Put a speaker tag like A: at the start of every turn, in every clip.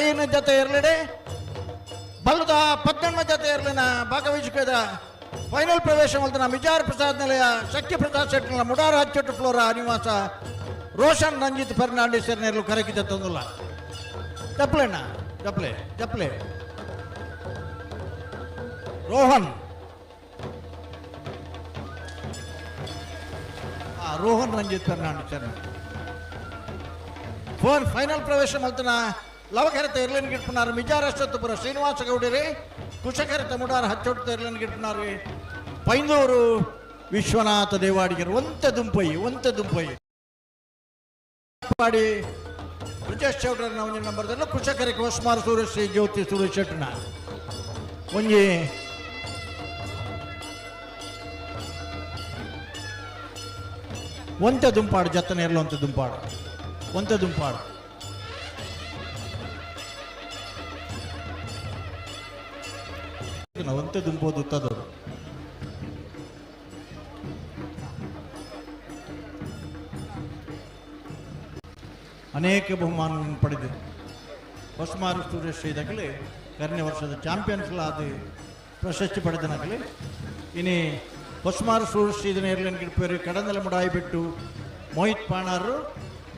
A: ಐನ ಜೊತೆ ಇರಲಿಡೆ ಬಲ್ಲದ 18 ಜೊತೆ ಇರಲಿನ ಭಾಗವಹಿಸಿದ ಫೈನಲ್ ಪ್ರವೇಶ ಮಲ್ತನ ಮಿಜಾರ್ ಪ್ರಸಾದ್ ನಿಲಯ ಶಕ್ತಿ ಪ್ರಸಾದ್ ಶೆಟ್ನ ಮುಡಾರ ಅಚ್ಚೊಟ್ಟು ಫ್ಲೋರಾ ನಿವಾಸ ರೋಷನ್ ರಂಜಿತ್ ಫರ್ನಾಂಡಿಸ್ ನೆರಳು ಕರಕಿದ ತಂದುಲ್ಲ ಚಪ್ಲೆಣ್ಣ ಚಪ್ಲೆ ರೋಹನ್ ರಂಜಿತ್ ಫರ್ನಾಂಡಿಸ್ ಫೈನಲ್ ಪ್ರವೇಶ ಮಲ್ತನ ಲವಕರತ ಇರ್ಲಿನ್ ಗಿಟ್ಪುನಾರು ಮಿಜಾರ್ ಅಷ್ಟೊತ್ತುಪುರ ಶ್ರೀನಿವಾಸ ಗೌಡರಿ ಕುಶಕರತ ಮುಡಾರ ಹಚ್ಚೊಟ್ಟು ಇರ್ಲಿನ್ ಗಿಟ್ಪುನಾರು ಪೈಂದೂರು ವಿಶ್ವನಾಥ ದೇವಾಡಿಗರು ಒಂತೆ ದುಂಪೈ ಪಾಡಿ ಬ್ರಿಜೇಶ್ ಚೌಡ್ರನ ಒಂಜಿ ನಂಬರ್ದಲ್ಲ ಕುಶಕರಿಗೆ ಹೊಸ್ಮಾರ್ ಸೂರ್ಯಶ್ರೀ ಜ್ಯೋತಿ ಸುರೇಶ್ ಶೆಟ್ನ ಒಂಜಿ ಒಂತೆ ದುಂಪಾಡು ಜತ್ತನ ಇರಲು ಒಂತೆ ದುಂಪಾಡು ಒಂತೆ ದುಂಪೋದು ಉತ್ತದವರು ಅನೇಕ ಬಹುಮಾನಗಳನ್ನು ಪಡೆದಿದೆ. ಹೊಸಮಾರು ಸುರೇಶ್ ಇದಾಗಲೇ ಕರ್ನೆ ವರ್ಷದ ಚಾಂಪಿಯನ್ಸ್ ಆದ ಪ್ರಶಸ್ತಿ ಪಡೆದನಾಗಲಿ ಇನಿ ಹೊಸಮಾರು ಸುರೇಶ್ ಇದನ್ನ ಏರ್ಲೈನ್ ಗಿಡ್ಪೇರು ಕಡಂದಲ ಮುಡಾಯಿಬಿಟ್ಟು ಮೋಹಿತ್ ಪಾಣಾರು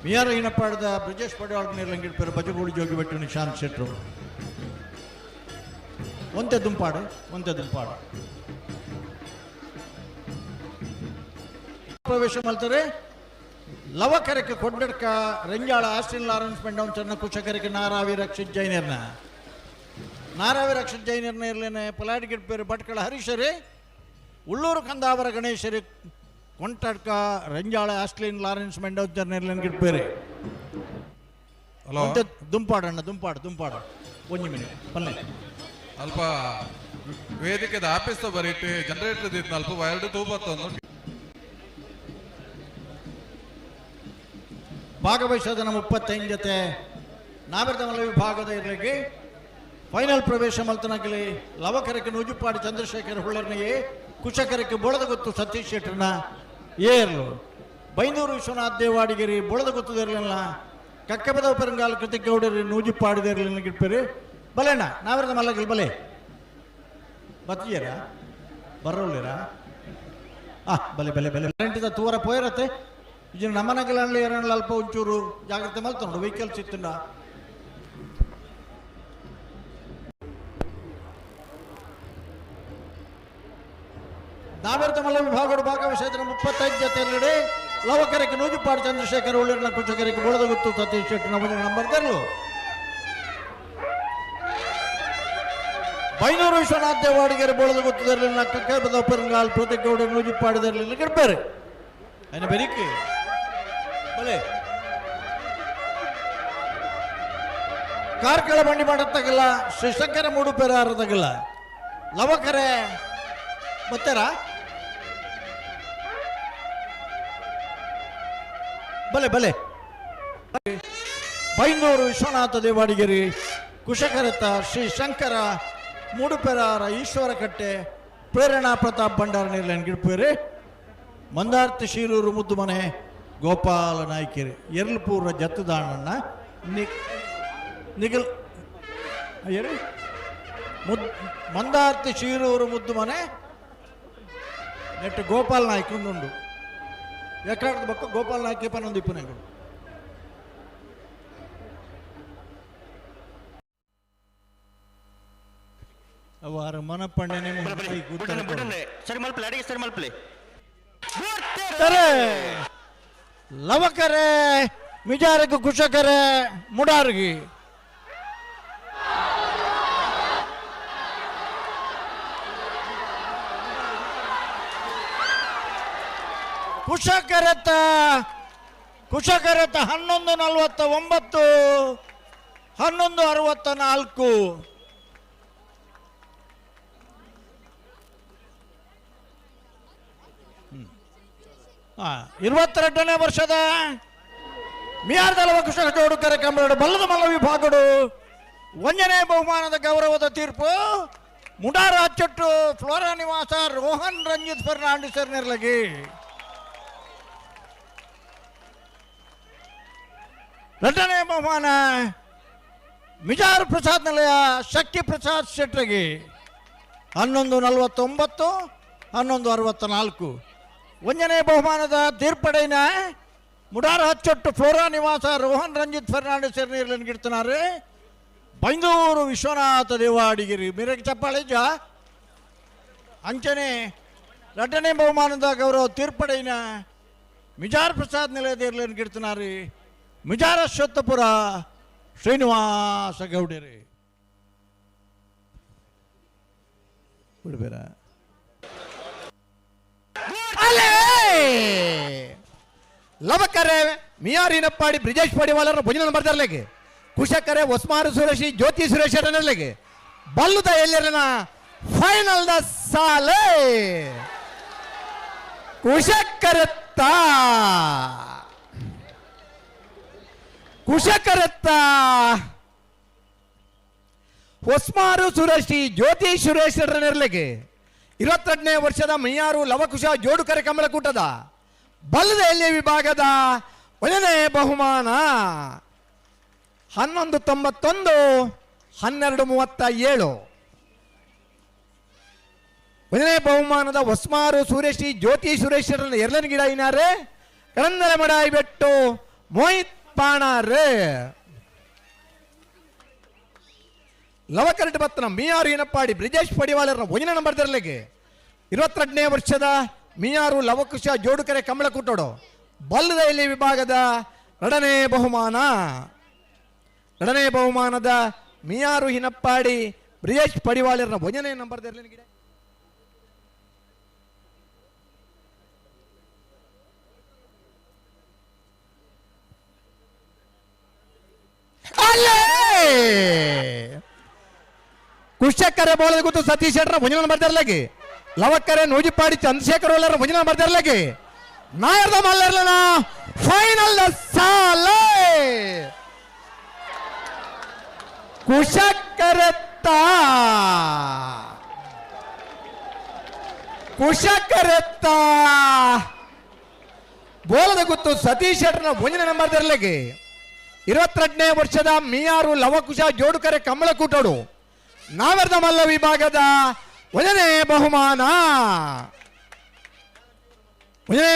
A: ಮಿಯಾರ ಇನಪಾಡದ ಬ್ರಿಜೇಶ್ ಪಡವಾಳ ಏರ್ಲೈನ್ ಗಿಡ್ಪೇರು ಬಜಗೋಡಿ ಜೋಗಿಬೆಟ್ಟು ನಿಶಾಂತ್ ಶೆಟ್ರು ಒಂತೆ ದುಂಪಾಡು ಪ್ರವೇಶ ಮಾಡ್ತಾರೆ. ಲವಕರಕ್ಕೆ ಕೊಡ್ಡಡ್ಕ ರೆಂಜಾಳ ಆಸ್ಟಿನ್ ಲಾರೆನ್ಸ್ ಪೆಂಡೌನ್ ಚೆನ್ನ ಕುಶಕರಿಗೆ ನಾರಾವಿ ರಕ್ಷಿತ್ ಜೈನರ್ನ ಇರ್ಲೇನೆ ಪಲಾಡಿ ಗಿಡ್ಪೇರು ಭಟ್ಕಳ ಹರೀಶರೇ ಉಳ್ಳೂರು ಕಂದಾವರ ಗಣೇಶರಿ ಕೊಂಟಡ್ಕ ರೆಂಜಾಳ ಆಸ್ಟ್ಲಿನ್ ಲಾರೆನ್ಸ್ ಮೆಂಡೌನ್ ಚೆನ್ನ ಇರ್ಲೇನೆ ಗಿಡ್ಪೇರೆ ದುಂಪಾಡು ಒಂಜಿ ಮಿನಿಟ್ ಪಲ್ಲೆ
B: ಅಲ್ಪ ವೇದಿಕೆದ ಆಫೀಸ್ ಬರೀಟ್ ಜನರೇಟರ್ ಇತ್ತು ಅಲ್ಪ 2
A: ಭಾಗವಹಿಸದ 35 ಜೊತೆ ನಾವೆರ್ದ ಮಲ್ಲ ವಿಭಾಗದ ಇರಲಿಕ್ಕೆ ಫೈನಲ್ ಪ್ರವೇಶ ಮಲ್ತನಾಗಲಿ ಲವಕರಕ್ಕೆ ನೂಜುಪಾಡಿ ಚಂದ್ರಶೇಖರ್ ಹುಳ್ಳರ್ನಿಗೆ ಕುಶಕರಕ್ಕೆ ಬೊಳದ ಗೊತ್ತು ಸತೀಶ್ ಶೆಟ್ಟರ್ನ ಏರ್ಲು ಬೈಂದೂರು ವಿಶ್ವನಾಥ್ ದೇವಾಡಿಗಿರಿ ಬೊಳದ ಗೊತ್ತದಿರಲಿಲ್ಲ ಕಕ್ಕಬದ ಪೆರಂಗಾಲ್ ಕೃತಿಕ್ ಗೌಡರಿ ನೂಜುಪಾಡಿದಿರಲಿಲ್ಲ ಗಿಡ್ಪೇರಿ ಬಲೆಣ್ಣ ನಾವೆರ್ದ ಮಲ್ಲಗಿಲ್ ಬಲೆ ಬತ್ತಿಯರಾ ಬರೋಲ್ಲಿರಾ ಬಲೆ ಕರೆಂಟಿದ ತೂರ ಪೋಯಿರತ್ತೆ ಇದು ನಮ್ಮನಗಲಲ್ಲಿ ಏರಣ್ಣ ಅಲ್ಪ ಒಂಚೂರು ಜಾಗ್ರತೆ ಮಲ್ತ ನೋಡು ವೆಹಿಕಲ್ಸ್ ಇತ್ತುಂಡ ನಾವೆರ್ತ ಮಲ್ಲ ವಿಭಾಗದ ಭಾಗವಹಿಸಿದ 35 ಜೊತೆ ಲವಕರಕ್ಕೆ ನೂಜುಪಾಡು ಚಂದ್ರಶೇಖರ್ ಉಳ್ಳಿನ ಕುಶಕರಿಗೆ ಬೊಳದ ಗೊತ್ತು ಸತೀಶ್ ಶೆಟ್ಟಿ ನಂಬರ್ ತರಲು ಬೈನೂರು ವಿಶ್ವನಾಥ್ ದೇವಾಡಿಗರು ಬೊಳದ ಗೊತ್ತದಿರಲಿಲ್ಲ ಕಕ್ಕಬದ ಪೆರಂಗಾಲ್ ಪ್ರತಿಕ್ ಗೌಡ ನೂಜುಪಾಡಿದಿರಲಿಲ್ಲ ಗಿಡ್ಬೇರೆ അതിന് ബരിക്ക് ಬಲೆ ಕಾರ್ಕಳ ಬಂಡಿ ಮಾಡತ್ತಗಲ್ಲ ಶ್ರೀಶಂಕರ ಮೂಡು ಪೇರಾರದಾಗಲ್ಲ ಲವಕರೆ ಬತ್ತಾರ ಬಲೆ ಬೈಂದೂರು ವಿಶ್ವನಾಥ ದೇವಾಡಿಗರಿ ಕುಶಕರತ ಶ್ರೀ ಶಂಕರ ಮೂಡುಪೆರಾರ ಈಶ್ವರ ಕಟ್ಟೆ ಪ್ರೇರಣಾ ಪ್ರತಾಪ್ ಭಂಡಾರ ನಿರ್ಲೈನ್ ಗಿಡ್ಪೇರಿ ಮಂದಾರ್ತಿ ಶೀರೂರು ಮುದ್ದು ಮನೆ ಗೋಪಾಲ ನಾಯ್ಕೇರಿ ಎರಲ್ಪೂರ ಜತ್ತದಾಣನ್ನ ನಿಗಲ್ ಮಂದಾರ್ತಿ ಶೀರೂರು ಮುದ್ದು ಮನೆ ನೆಟ್ಟು ಗೋಪಾಲ್ ನಾಯ್ಕ ಒಂದುಂಡು ಎಕಡದ ಬಕ್ಕ ಗೋಪಾಲ್ ನಾಯ್ಕೆ ಪನ್ನೊಂದು ಇಪ್ಪನೆಗಳು ಅವರ ಮನಪಣ್ಣನೆ ಲವಕರೆ ಮಿಜಾರಕ್ಕೆ ಕುಶಕರೆ ಮುಡಾರ್ಗಿ ಕುಶಕರತ 11:49 11:64 22ನೇ ವರ್ಷದ ಮಿಯಾರ್ದಲವ ಕುಶಕ ಜೋಡು ಕಾರ್ಯಕ್ರಮ ಬಲ್ಲದ ಮಲ್ಲ ವಿಭಾಗಡು 1ನೇ ಬಹುಮಾನದ ಗೌರವದ ತೀರ್ಪು ಮುಡಾರ ಅಚ್ಚೊಟ್ಟು ಫ್ಲೋರಾ ನಿವಾಸ ರೋಹನ್ ರಂಜಿತ್ ಫರ್ನಾಂಡಿಸ್ ನಿರ್ಲಗಿ. ಎರಡನೇ ಬಹುಮಾನ ಮಿಜಾರ್ ಪ್ರಸಾದ್ ನಿಲಯ ಶಕ್ತಿ ಪ್ರಸಾದ್ ಶೆಟ್ರಿಗೆ 11:49 11:64. ಒಂದನೇ ಬಹುಮಾನದ ತೀರ್ಪಡೆಯಿನ ಮುಡಾರ ಹಚ್ಚೊಟ್ಟು ಫ್ಲೋರಾ ನಿವಾಸ ರೋಹನ್ ರಂಜಿತ್ ಫರ್ನಾಂಡಿಸ್ ನೀರ್ಲನ್ ಗಿಡ್ತನಾರೆ ಬೈಂದೂರು ವಿಶ್ವನಾಥ ದೇವಾಡಿಗಿರಿ ಮಿರಗೆ ಚಪ್ಪಾಳಿಜ ಅಂಚನೆ ಎರಡನೇ ಬಹುಮಾನದ ಗೌರವ ತೀರ್ಪಡೆಯಿನ ಮಿಜಾರ್ ಪ್ರಸಾದ್ ನಿಲಯದ ಇರ್ಲನ್ ಗಿಡ್ತನಾರಿ ಮಿಜಾರ ಅಶ್ವತ್ಥಪುರ ಶ್ರೀನಿವಾಸ ಗೌಡರಿ ಬಿಡ್ಬೇರ
C: ಲವಕರೆ ಮಿಯಾರಿನಪ್ಪಾಡಿ ಬ್ರಿಜೇಶ್ ಪಡಿವಾಲರ ಭುಜನ ಬರ್ದರ್ಲೆಗೆ ಕುಶಕರೆ ಒಸ್ಮಾರು ಸುರೇಶಿ ಜ್ಯೋತಿ ಸುರೇಶ್ ಅರನರ್ಲೆಗೆ ಬಲ್ಲುದ ಎಲ್ಲರನ ಫೈನಲ್ ದ ಸಾಲೆ ಕುಶಕರತ್ತ ಒಸ್ಮಾರು ಸುರೇಶಿ ಜ್ಯೋತಿ ಸುರೇಶ್ ಅರನರ್ಲೆಗೆ 22ನೇ ವರ್ಷದ ಮೈಯಾರು ಲವಕುಶ ಜೋಡುಕರೆ ಕಮಲಕೂಟದ ಬಲ್ಲದ ಎಲೆ ವಿಭಾಗದ 1ನೇ ಬಹುಮಾನ 11:91 12:37. 1ನೇ ಬಹುಮಾನದ ಒಸ್ಮಾರು ಸುರೇಶಿ ಜ್ಯೋತಿ ಸುರೇಶ್ವರನ ಎರಲನ ಗಿಡ ಇನಾರೆ ಕರಂದಲ ಮಡಾಯಿ ಬೆಟ್ಟು ಮೋಹಿತ್ ಪಾಣಾರೆ ಲವಕರಟ್ ಬತ್ತನ ಮಿಯಾರು ಏನಪ್ಪಾಡಿ ಬ್ರಿಜೇಶ್ ಪಡಿವಾಲರ 1ನೇ ನಂಬರ್ ತೆರಲೆಗೆ 22ನೇ ವರ್ಷದ ಮಿಯಾರು ಲವಕುಶ ಜೋಡುಕರೆ ಕಮಲಕೂಟೋಡು ಬಲ್ಲದ ಎಲೆ ವಿಭಾಗದ 2ನೇ ಬಹುಮಾನದ ಮಿಯಾರು ಹಿನಪ್ಪಾಡಿ ಬ್ರಿಜೇಶ್ ಪಡಿವಾಲರ 1ನೇ ನಂಬರ್ ತೆರಲಿನ ಗಿಡ ಕುಶಕರೆ ಬೋಳದ ಗೊತ್ತು ಸತೀಶ್ ಶೆಟ್ಟರ 1ನೇ ನಂಬರ್ ತೆರಲಿಗೆ ಲವಕರೆ ನೂಜಿಪಾಡಿ ಚಂದ್ರಶೇಖರ್ ಒಲ್ಲರ 1ನೇ ನಂಬರ್ ತೆರಲಿಗೆ ನಾಯರ್ದ ಮಲ್ಲರ್ಲನ ಫೈನಲ್ ಸಾಲೆ ಕುಶಕರೆತ್ತ ಬೋಳದ ಗೊತ್ತು ಸತೀಶ್ ಶೆಟ್ಟರ 1ನೇ ನಂಬರ್ ತೆರಲಿಗೆ 22ನೇ ವರ್ಷದ ಮಿಯಾರು ಲವಕುಶ ಜೋಡುಕರೆ ಕಮಲಕೂಟೋಡು ನಾವರ್ದ ಮಲ್ಲ ವಿಭಾಗದ 1ನೇ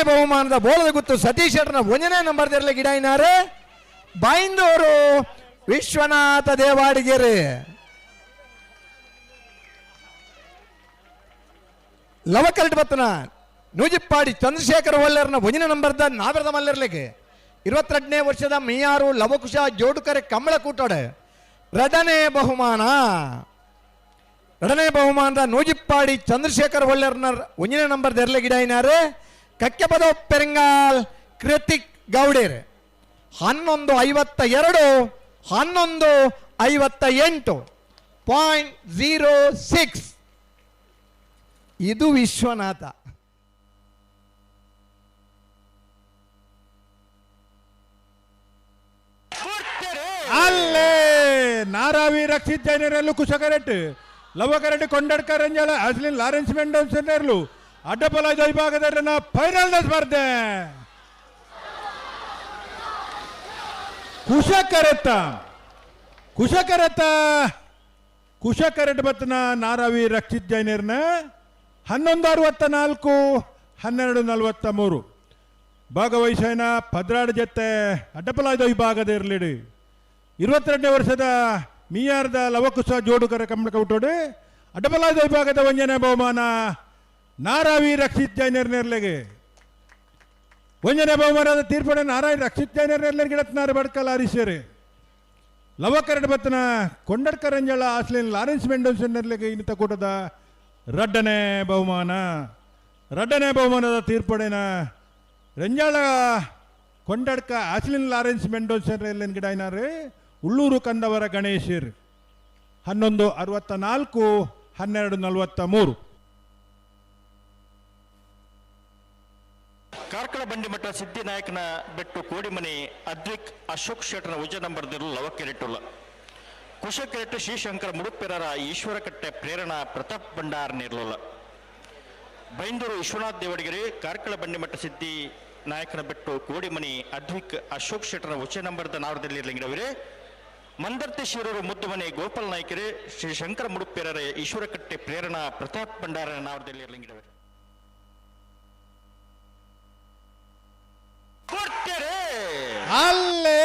C: ಬಹುಮಾನದ ಬೋಳದ ಗುತ್ತು ಸತೀಶ್ ಶೆಟ್ಟರ್ನ 1ನೇ ನಂಬರ್ ತೆರಲೆ ಗಿಡ ಇನಾರೆ ಬೈಂದೂರು ವಿಶ್ವನಾಥ ದೇವಾಡಿಗೆರೆ ಲವಕರಟ್ ಬತ್ತನ ನೂಜಿಪ್ಪಾಡಿ ಚಂದ್ರಶೇಖರ್ ಒಲ್ಲರ್ನ 1ನೇ ನಂಬರ್ದ ನಾವರ್ದ ಮಲ್ಲರ್ಲೆಗೆ 22ನೇ ವರ್ಷದ ಮಿಯಾರು ಲವಕುಶ ಜೋಡುಕರೆ ಕಮಲಕೂಟೋಡೆ 2ನೇ ಬಹುಮಾನದ ನೂಜಿಪ್ಪಾಡಿ ಚಂದ್ರಶೇಖರ್ ಒಲ್ಲರ್ನ 1ನೇ ನಂಬರ್ ತೆರಲೆ ಗಿಡ ಇನಾರೆ ಕಕ್ಕೆಪದ ಪೆರಂಗಾಲ್ ಕೃತಿಕ್ ಗೌಡೇರ್ 11:52 11:58.06. ಇದು ವಿಶ್ವನಾಥ
D: ಅಲ್ಲೇ ನಾರಾವಿ ರಕ್ಷಿತ್ ಜೈನರಲ್ಲೂ ಕುಶಕರೆಟ್ ಲವಕರೆಟ್ ಕೊಂಡಡ್ಕರ್ ರಂಜಾಳ ಅಸ್ಲಿನ್ ಲಾರೆನ್ಸ್ ಮೆಂಡೋನ್ಸರ್ಲು ಅಡ್ಡಪಲ ವಿಭಾಗದ ಫೈನಲ್ ಸ್ಪರ್ಧೆ ಕುಶಕರೆಟ್ ಬತ್ತನ ನಾರಾವಿ ರಕ್ಷಿತ್ ಜೈನರ್ನ 11:64 12:43 ಭಾಗವಹಿಸನ ಭದ್ರಾಡ ಜೊತೆ ಅಡ್ಡಪಲಾಯ್ದ ವಿಭಾಗದ ಇರಲಿಡಿ 22ನೇ ವರ್ಷದ ಮಿಯಾರ್ದ ಲವಕುಶ ಜೋಡುಕರ ಕಮಲಕೂಟೋಡು ಅಡ್ಡಪಲಾಯ್ದ ವಿಭಾಗದ 1ನೇ ಬಹುಮಾನ ನಾರಾವಿ ರಕ್ಷಿತ್ ಜೈನರ್ ನೆರ್ಲೆಗೆ 1ನೇ ಬಹುಮಾನದ ತೀರ್ಪಡೆ ನಾರಾವಿ ರಕ್ಷಿತ್ ಜೈನರ್ ನೆರ್ಲೆಗೆ ಗಿಡತ್ನಾರ ಬಡ್ಕಲ್ ಆರಿಸ್ಯಾರೆ ಲವಕರಡ್ ಬತ್ತನ ಕೊಂಡಡ್ಕರ್ ರಂಜಾಳ ಆಸ್ಲಿನ್ ಲಾರೆನ್ಸ್ ಮೆಂಡೋನ್ಸನ್ ನೆರ್ಲೆಗೆ ಇನ್ನಿತ ಕೂಟದ 2ನೇ ಬಹುಮಾನದ ತೀರ್ಪಡೆನ ರಂಜಾಳ ಕೊಂಡಡ್ಕ ಆಸ್ಲಿನ್ ಲಾರೆನ್ಸ್ ಮೆಂಡೋನ್ಸನ್ ನೆರ್ಲೆನ್ ಗಿಡ ಇನಾರೆ ಉಳ್ಳೂರು ಕಂದವರ ಗಣೇಶರ್ 11:64 12:43.
E: ಕಾರ್ಕಳ ಬಂಡಿಮಠ ಸಿದ್ಧಿನಾಯಕನ ಬೆಟ್ಟು ಕೋಡಿಮನೆ ಅದ್ವಿಕ್ ಅಶೋಕ್ ಶೆಟ್ಟರ 1 ನಂಬರ್ ದಿರು ಲವಕೆರೆಟ್ಟುಲ್ಲ ಕುಶಕೆರೆಟ್ಟು ಶ್ರೀಶಂಕರ ಮುಡುಪೆರರ ಈಶ್ವರಕಟ್ಟೆ ಪ್ರೇರಣಾ ಪ್ರತಾಪ್ ಭಂಡಾರ್ ನಿರ್ಲೋಲ ಬೈಂದೂರು ವಿಶ್ವನಾಥ್ ದೇವಡಿಗೆರೆ ಕಾರ್ಕಳ ಬಂಡಿಮಠ ಸಿದ್ಧಿ ನಾಯಕನ ಬೆಟ್ಟು ಕೋಡಿಮನಿ ಅದ್ವಿಕ್ ಅಶೋಕ್ ಶೆಟ್ಟರ 1 ನಂಬರ್ದ ನಾವರದಲ್ಲಿ ಗಿಡವಿರೆ ಮಂದರ್ತಿ ಶಿರೂರು ಮುದ್ದುಮನೆ ಗೋಪಾಲ್ ನಾಯ್ಕರೇ ಶ್ರೀ ಶಂಕರ ಮುಡುಪೇರರ ಈಶ್ವರಕಟ್ಟೆ ಪ್ರೇರಣಾ ಪ್ರತಾಪ್ ಭಂಡಾರ ನಾವರದಲ್ಲಿ ಇರಲಿಂಗಿಡವೆ
D: ಅಲ್ಲೇ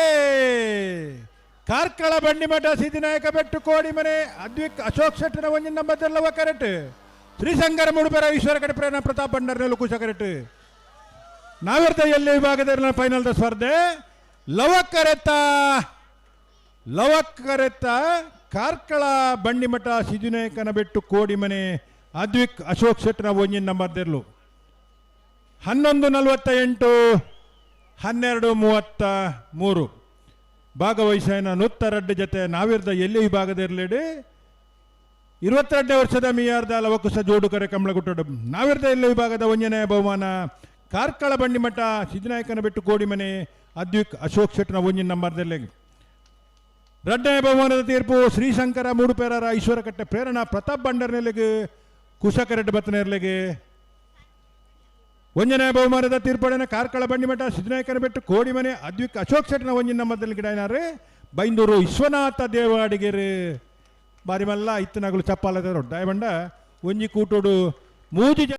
D: ಕಾರ್ಕಳ ಬಂಡಿಮಠ ಸಿದ್ಧಿನಾಯಕ ಬೆಟ್ಟು ಕೋಡಿಮನೆ ಅದ್ವಿಕ್ ಅಶೋಕ್ ಶೆಟ್ಟನ ಒಂಜಿನ ನಂಬರ್ದಲ್ಲವ ಕರೆಕ್ಟ್ ಶ್ರೀಶಂಕರ ಮುಡುಪೇರ ಈಶ್ವರಕಟ್ಟೆ ಪ್ರೇರಣಾ ಪ್ರತಾಪ್ ಭಂಡಾರನಲ್ಲೂ ಕುಶ ಕರೆಕ್ಟ್ ನಾವಿರ್ತ ಎಲ್ಲಿ ವಿಭಾಗದ ಫೈನಲ್ ಸ್ಪರ್ಧೆ ಲವಕ್ಕರೆತ್ತ ಕಾರ್ಕಳ ಬಂಡಿಮಠ ಸಿದ್ಧಿನಾಯಕನ ಬೆಟ್ಟು ಕೋಡಿಮನೆ ಅದ್ವಿಕ್ ಅಶೋಕ್ ಶೆಟ್ಟನ ಒಂಜಿನ ನಂಬರ್ದಿರ್ಲು 11:48 12:33 ಭಾಗವಹಿಸಿನ ನೂತ್ತರಡ್ಡು ಜೊತೆ ನಾವಿರ್ದ ಎಲ್ಲಿ ವಿಭಾಗದ ಇರಲೇಡಿ 22ನೇ ವರ್ಷದ ಮೀಯಾರ್ದ ಲವಕುಶ ಜೋಡುಕರೆ ಕಮಲಗುಟ್ಟಡು ನಾವಿರ್ದ ಎಲ್ಲಿ ವಿಭಾಗದ ಒಂಜನೇ ಬಹುಮಾನ ಕಾರ್ಕಳ ಬಂಡಿಮಠ ಸಿದ್ಧಿನಾಯಕನ ಬೆಟ್ಟು ಕೋಡಿಮನೆ ಅದ್ವಿಕ್ ಅಶೋಕ್ ಶೆಟ್ಟನ ಒಂಜಿನ ನಂಬರ್ದಲ್ಲಿ 2ನೇ ಬಹುಮಾನದ ತೀರ್ಪು ಶ್ರೀಶಂಕರ ಮೂಡುಪೇರರ ಈಶ್ವರಕಟ್ಟೆ ಪ್ರೇರಣಾ ಪ್ರತಾಪ್ ಭಂಡಾರನೆಲೆಗೆ ಕುಶಕರೆಡ್ಡು ಬತ್ತನೇರ್ಲೆಗೆ 1ನೇ ಬಹುಮಾನದ ತೀರ್ಪಡಿನ ಕಾರ್ಕಳ ಬಂಡಿಮಠ ಸಿದ್ಧಿನಾಯಕನ ಬೆಟ್ಟು ಕೋಡಿಮನೆ ಅದ್ವಿಕ್ ಅಶೋಕ್ ಶೆಟ್ಟನ ಒಂಜಿನ ನಂಬರ್ದಲ್ಲಿ ಗಿಡನಾರೆ ಬೈಂದೂರು ವಿಶ್ವನಾಥ ದೇವಾಡಿಗೆರೆ ಬಾರಿ ಮಲ್ಲ ಇತ್ತನಾಗಲು ಚಪ್ಪಾಲದ ದೊಡ್ಡ ಬಂಡ ಒಂಜಿ ಕೂಟೋಡು ಮೂಜಿ